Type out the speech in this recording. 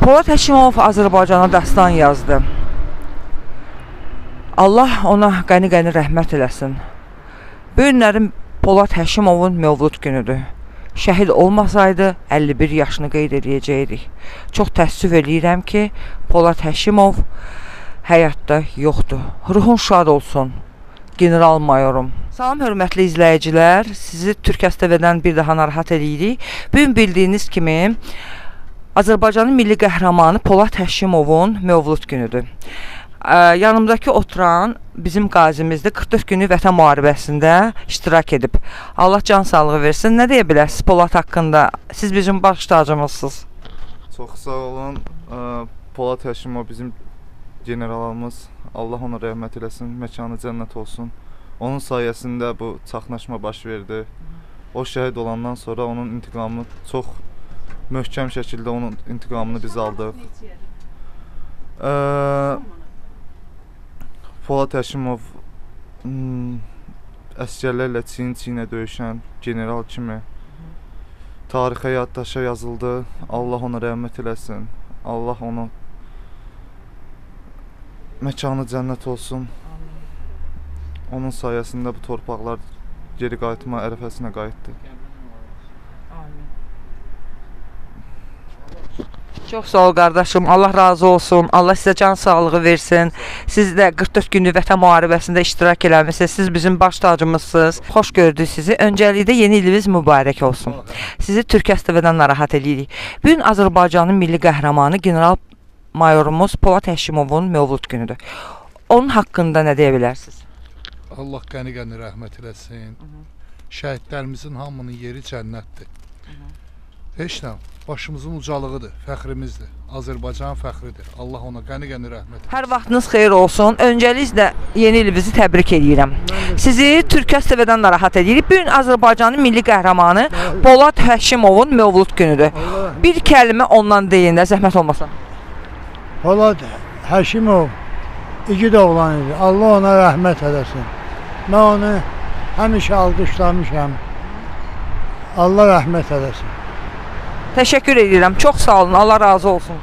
Polad Həşimov Azərbaycana dastan yazdı. Allah ona qəni-qəni rəhmət eləsin. Bu günlərin Polad Həşimovun Mövlud günüdür. Şəhid olmasaydı 51 yaşını qeyd edəcəkdik. Çox təəssüf eləyirəm ki, Polad Həşimov həyatda yoxdur. Ruhun şad olsun, general mayorum. Salam hörmətli izləyicilər, sizi Türk STV-dən bir daha narahat edirik. Bugün bildiyiniz kimi Azərbaycanın milli qəhrəmanı Polad Həşimovun Mövlud günüdür. Yanımdakı oturan bizim qazimizdir. 44 günlük vətən müharibəsində iştirak edib. Allah can sağlığı versin. Nə deyə bilərsiniz Polad haqqında? Siz bizim baş tacımızsınız. Çox sağ olun. Polad Həşimov bizim generalımız. Allah ona rəhmət eləsin, məkanı cənnət olsun. Onun sayəsində bu çaxnaşma baş verdi. O şəhid olandan sonra onun intiqamını çox möhkəm şəkildə onun intiqamını biz aldıq. Polad Həşimov əsgərlərlə çiyin-çiyinə döyüşən general kimi tarixə yaddaşa yazıldı. Allah ona rəhmət eləsin. Allah onu məkanı cənnət olsun. Onun sayəsində bu torpaqlar geri qayıtma ərəfəsinə qayıtdı. Çox sağ ol qardaşım, Allah razı olsun, Allah sizə can sağlığı versin. Siz də 44 günlük vətən müharibəsində iştirak eləmişsiniz, siz bizim baş tacımızsınız. Xoş gördük sizi. Öncəliklə yeni iliniz mübarək olsun. Sizi Türk STV-dən narahat edirik. Bugün Azərbaycanın milli qəhrəmanı general mayorumuz Polad Həşimovun Mövlud günüdür. Onun haqqında nə deyə bilərsiniz? Allah qəni-qəni rəhmət eləsin. Şəhidlərimizin hamının yeri cənnətdir. Heç nə, başımızın ucalığıdır, fəxrimizdir. Azərbaycan fəxridir. Allah ona qəni-qəni rəhmət eləsin. Hər vaxtınız xeyir olsun. Öncəliklə yeni ilinizi təbrik edirəm. Sizi Türk STV-dən narahat edirik. Bugün Azərbaycanın milli qəhrəmanı Polad Həşimovun Mövlud günüdür. Bir kəlmə ondan deyin də, zəhmət olmasa. Polad Həşimov igid oğlan idi. Allah ona rəhmət eləsin. Mən onu həmişə alqışlamışam. Allah rəhmət eləsin. Təşəkkür edirəm. Çox sağ olun. Allah razı olsun.